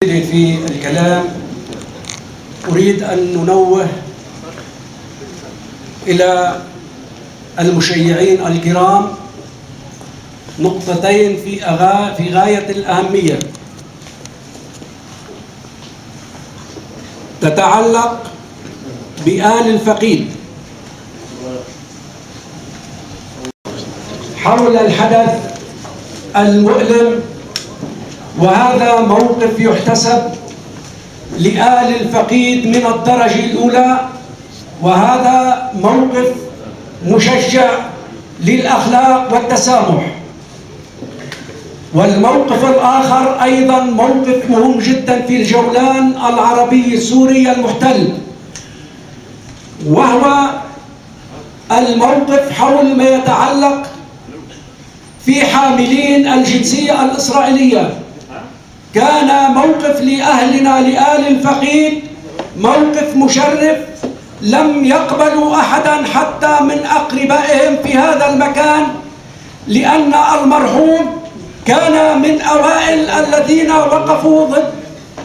في الكلام أريد أن ننوه إلى المشيعين الكرام نقطتين في غاية الأهمية تتعلق بآل الفقيد حول الحدث المؤلم، وهذا موقف يحتسب لآل الفقيد من الدرجة الأولى، وهذا موقف مشجع للأخلاق والتسامح. والموقف الآخر أيضا موقف مهم جدا في الجولان العربي السوري المحتل، وهو الموقف حول ما يتعلق في حاملين الجنسية الإسرائيلية. كان موقف لأهلنا لآل الفقيد موقف مشرف، لم يقبلوا أحدا حتى من أقربائهم في هذا المكان، لأن المرحوم كان من أوائل الذين وقفوا ضد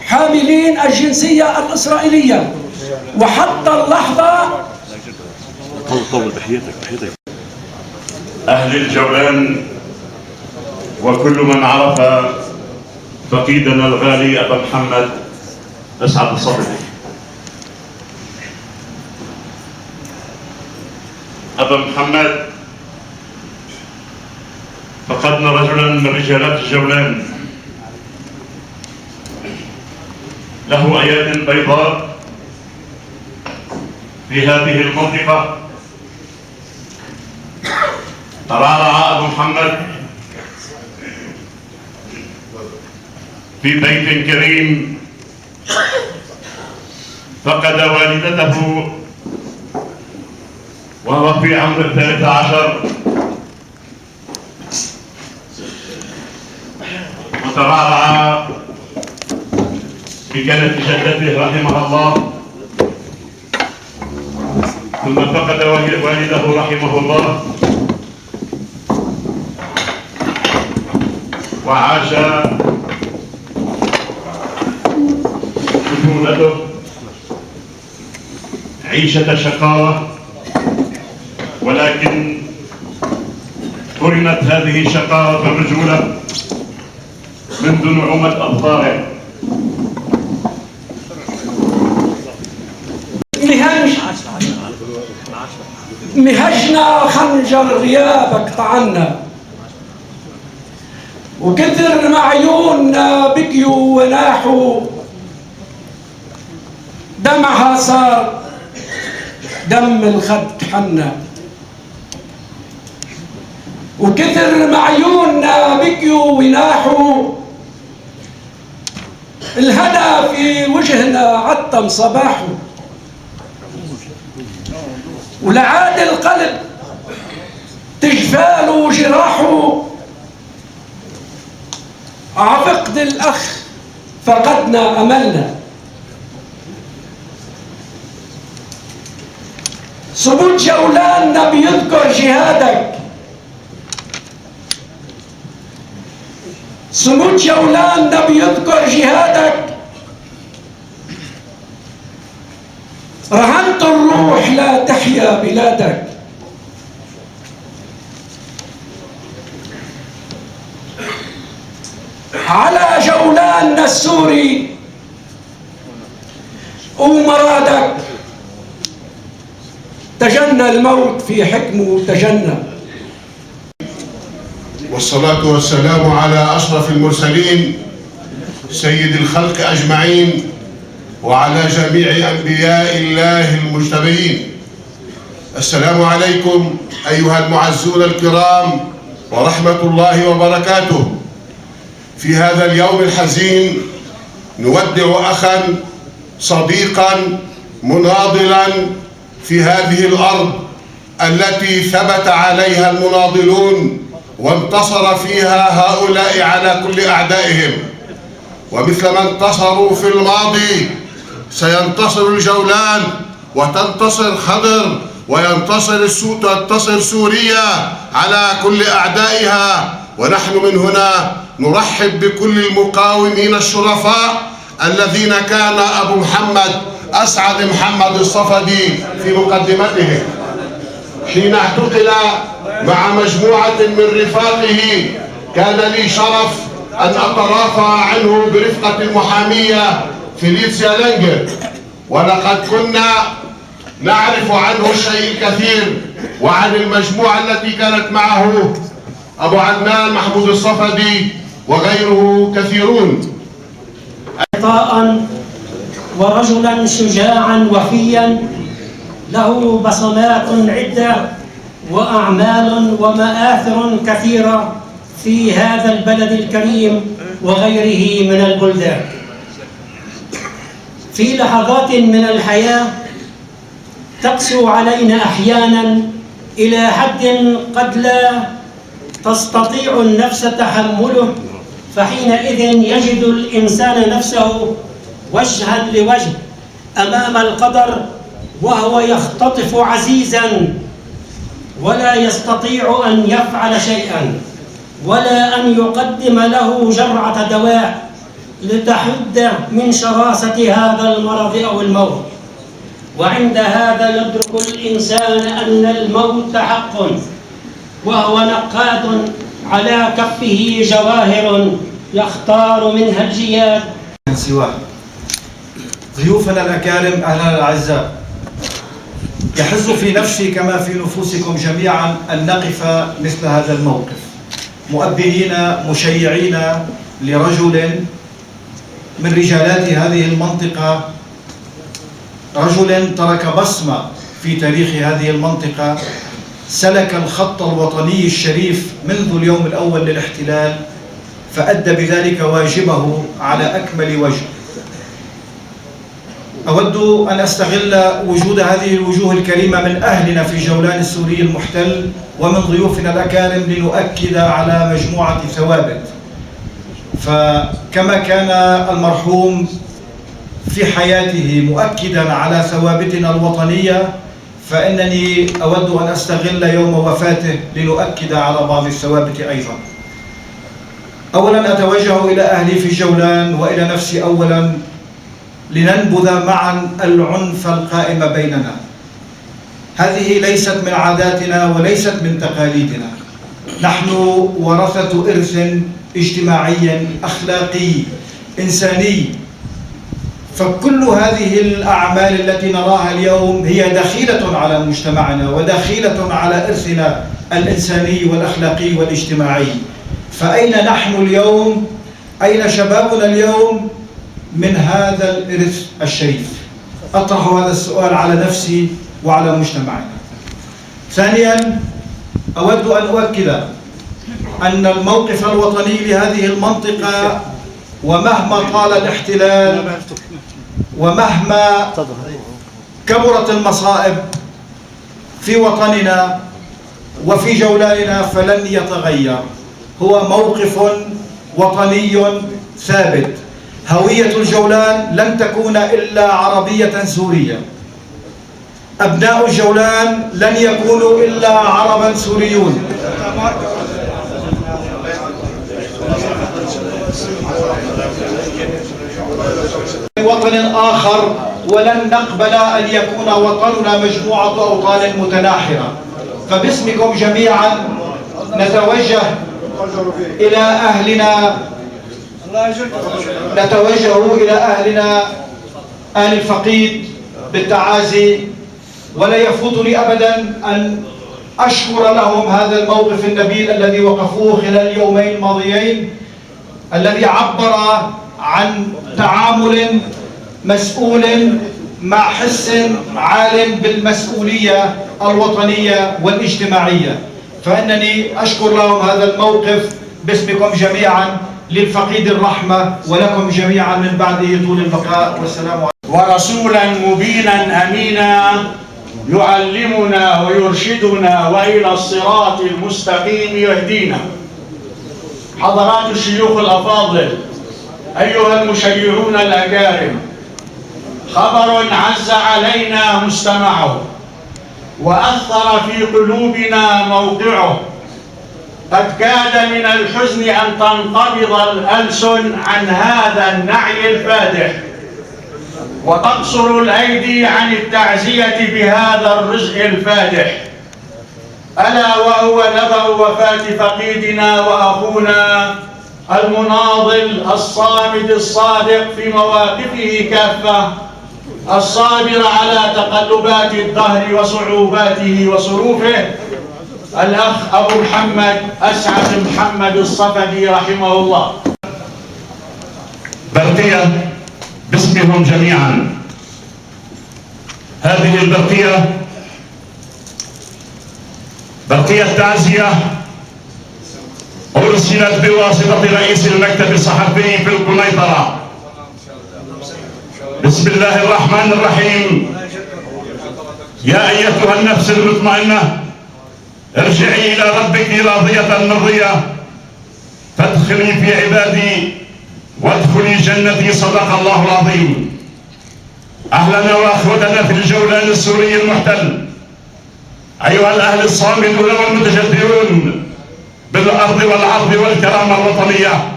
حاملين الجنسية الإسرائيلية. وحتى اللحظة طول بحياتك أهل الجولان وكل من عرف فقيدنا الغالي أبا محمد أسعد صدري. أبا محمد فقدنا رجلا من رجالات الجولان له أياد بيضاء في هذه المنطقة. ترعرع أبو محمد في بيت كريم، فقد والدته وهو في عمر 13، وترعرع بكنف جدته رحمها الله، ثم فقد والده رحمه الله، وعاش طفولته عيشة شقاوة، ولكن قرنت هذه الشقاوة بالرجولة منذ نعومة أظفاره. مهجنا خنجر غيابك طعنا، وكثر معيوننا بكيوا وناحوا، دمعها صار دم الخد حنا. وكثر معيوننا بكيوا وناحوا، الهدى في وجهنا عتم صباحه، ولعاد القلب تجفال جراحه. عفقد الأخ فقدنا أملنا، صمود جولاننا بيذكر جهادك، صمود جولاننا بيذكر جهادك. رهنت الروح لا تحيا بلادك. على جولاننا السوري ومرادك، تجنى الموت في حكمه تجنى. والصلاة والسلام على أشرف المرسلين سيد الخلق أجمعين، وعلى جميع أنبياء الله المجتبين. السلام عليكم أيها المعزون الكرام ورحمة الله وبركاته. في هذا اليوم الحزين نودع أخا صديقا مناضلا في هذه الأرض التي ثبت عليها المناضلون وانتصر فيها هؤلاء على كل أعدائهم، ومثل ما انتصروا في الماضي سينتصر الجولان وتنتصر خضر وتنتصر سوريا على كل أعدائها. ونحن من هنا نرحب بكل المقاومين الشرفاء الذين كان أبو محمد أسعد محمد الصفدي في مقدمتهم حين اعتقل مع مجموعة من رفاقه. كان لي شرف أن أترافع عنه برفقة المحامية فيليسيا لانجر، ولقد كنا نعرف عنه الشيء الكثير وعن المجموعة التي كانت معه، أبو عدنان محمود الصفدي وغيره كثيرون. ورجلا شجاعا وفيا له بصمات عدة وأعمال ومآثر كثيرة في هذا البلد الكريم وغيره من البلدان. في لحظات من الحياة تقسو علينا أحيانا إلى حد قد لا تستطيع النفس تحمله، فحينئذ يجد الإنسان نفسه وجها لوجه أمام القدر وهو يختطف عزيزا ولا يستطيع أن يفعل شيئا ولا أن يقدم له جرعة دواء لتحد من شراسة هذا المرض أو الموت. وعند هذا يدرك الإنسان أن الموت حق، وهو نقاد على كفه جواهر يختار منها الجياد من سواه. ضيوفنا الأكارم، أهلنا الأعزاء، يحز في نفسي كما في نفوسكم جميعا أن نقف مثل هذا الموقف مؤبرين مشيعين لرجل من رجالات هذه المنطقة، رجل ترك بصمة في تاريخ هذه المنطقة، سلك الخط الوطني الشريف منذ اليوم الأول للاحتلال، فأدى بذلك واجبه على أكمل وجه. أود أن أستغل وجود هذه الوجوه الكريمة من أهلنا في جولان السوري المحتل ومن ضيوفنا الأكارم لنؤكد على مجموعة ثوابت. فكما كان المرحوم في حياته مؤكدا على ثوابتنا الوطنية، فإنني أود أن أستغل يوم وفاته لنؤكد على بعض الثوابت أيضا. أولا أتوجه إلى أهلي في جولان وإلى نفسي أولا لننبذ معا العنف القائم بيننا. هذه ليست من عاداتنا وليست من تقاليدنا. نحن ورثة إرث اجتماعي أخلاقي إنساني، فكل هذه الأعمال التي نراها اليوم هي دخيلة على مجتمعنا ودخيلة على إرثنا الإنساني والأخلاقي والاجتماعي. فأين نحن اليوم؟ أين شبابنا اليوم من هذا الإرث الشريف؟ أطرح هذا السؤال على نفسي وعلى مجتمعنا. ثانيا، أود أن أؤكد أن الموقف الوطني لهذه المنطقة ومهما طال الاحتلال ومهما كبرت المصائب في وطننا وفي جولاننا فلن يتغير. هو موقف وطني ثابت. هوية الجولان لن تكون إلا عربية سورية. أبناء الجولان لن يكونوا إلا عربا سوريون. وطن آخر، ولن نقبل أن يكون وطننا مجموعة أوطان متناحرة. فباسمكم جميعا نتوجه إلى أهلنا، آل الفقيد بالتعازي، ولا يفوتني أبدا أن أشكر لهم هذا الموقف النبيل الذي وقفوه خلال اليومين الماضيين، الذي عبر عن تعامل مسؤول مع حس عال بالمسؤولية الوطنية والاجتماعية. فإنني أشكر لهم هذا الموقف باسمكم جميعا، للفقيد الرحمة ولكم جميعا من بعده طول البقاء، والسلام عليكم. ورسولا مبينا أمينا يعلمنا ويرشدنا وإلى الصراط المستقيم يهدينا. حضرات الشيوخ الأفاضل، أيها المشيعون الأكارم، خبر عز علينا مستمعه وأثر في قلوبنا موقعه، قد كاد من الحزن أن تنقبض الألسن عن هذا النعي الفادح، وتقصر الأيدي عن التعزية بهذا الرزق الفادح، ألا وهو نبأ وفاة فقيدنا وأخونا المناضل الصامد الصادق في مواقفه كافة، الصابر على تقلبات الدهر وصعوباته وصروفه، الأخ أبو محمد أسعد محمد الصفدي رحمه الله. برقية باسمهم جميعا. هذه البرقية برقية تعزية أرسلت بواسطة رئيس المكتب الصحفي في القنيطرة. بسم الله الرحمن الرحيم. يا أيتها النفس المطمئنة، ارجعي إلى ربك راضية مرضية، فادخلي في عبادي وادخلي جنتي، صدق الله العظيم. أهلنا وأخوتنا في الجولان السوري المحتل، أيها الأهل الصامدون والمتجدرون بالأرض والعرض والكرامة الوطنية،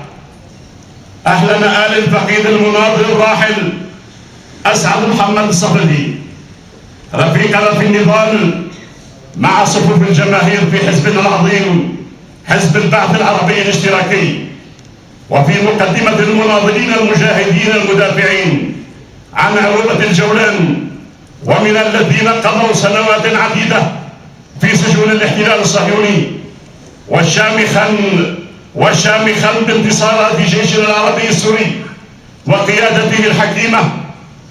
أهلنا آل الفقيد المناضل الراحل أسعد محمد الصفدي، رفيقنا في النضال مع صفوف الجماهير في حزبنا العظيم حزب البعث العربي الاشتراكي، وفي مقدمة المناضلين المجاهدين المدافعين عن عروبة الجولان، ومن الذين قضوا سنوات عديدة في سجون الاحتلال الصهيوني، والشامخا بانتصارات جيشنا العربي السوري وقيادته الحكيمة،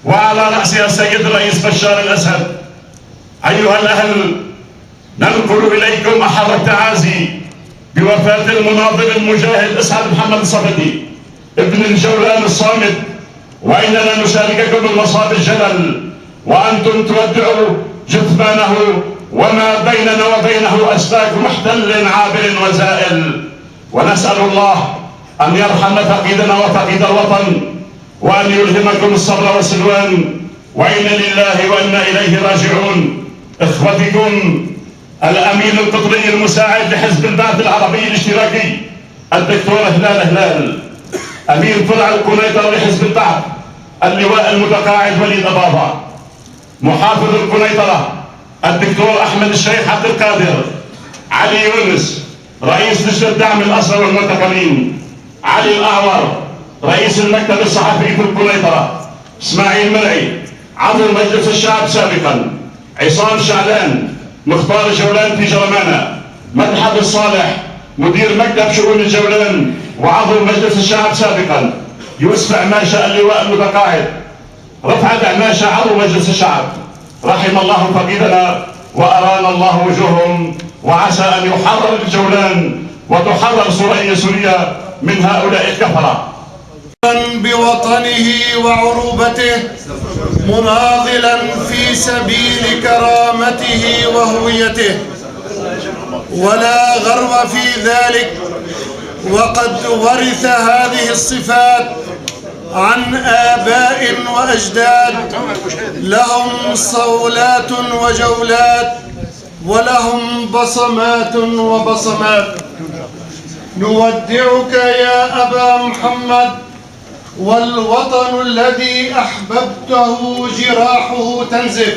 وعلى رأسها السيد الرئيس بشار الأسد. أيها الأهل، ننقل إليكم أحر التعازي بوفاة المناضل المجاهد أسعد محمد الصفدي ابن الجولان الصامد، وإننا نشارككم المصاب الجلل وأنتم تودعوا جثمانه، وما بيننا وبينه أسفاك محتل عابر وزائل، ونسأل الله أن يرحم فقيدنا وفقيد الوطن، وأن يلهمكم الصبر والسلوان، وإنا لله وإنا إليه راجعون. إخوتكم الأمين القطري المساعد لحزب البعث العربي الاشتراكي الدكتور هلال، أمين فرع القنيطرة لحزب البعث اللواء المتقاعد وليد أباضة، محافظ القنيطرة الدكتور أحمد الشيخ عبد القادر، علي يونس رئيس لجنة دعم الأسرى والمعتقلين، علي الأعور رئيس المكتب الصحفي في القنيطرة، إسماعيل مرعي عضو مجلس الشعب سابقا، عصام شعلان مختار جولان في جرمانة، مدحت الصالح مدير مكتب شؤون الجولان وعضو مجلس الشعب سابقا، يوسف عماشة اللواء المتقاعد، رفعت عماشة عضو مجلس الشعب. رحم الله فقيدنا وأرانا الله وجوههم، وعسى أن يحرر الجولان وتحرر سوريا من هؤلاء الكفرة. بوطنه وعروبته، مناضلا في سبيل كرامته وهويته، ولا غرو في ذلك، وقد ورث هذه الصفات عن آباء وأجداد لهم صولات وجولات، ولهم بصمات وبصمات. نودعك يا أبا محمد، والوطن الذي أحببته جراحه تنزف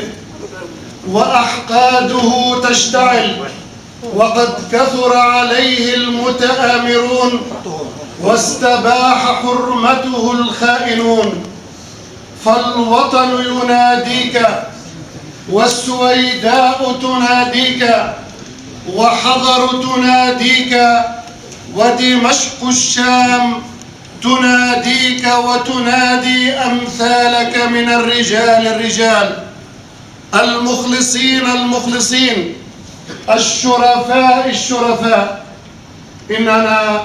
وأحقاده تشتعل، وقد كثر عليه المتآمرون واستباح حرمته الخائنون. فالوطن يناديك، والسويداء تناديك، وحضر تناديك، ودمشق الشام تناديك وتنادي أمثالك من الرجال المخلصين الشرفاء. إننا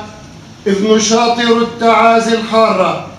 إذ نشاطر التعازي الحارة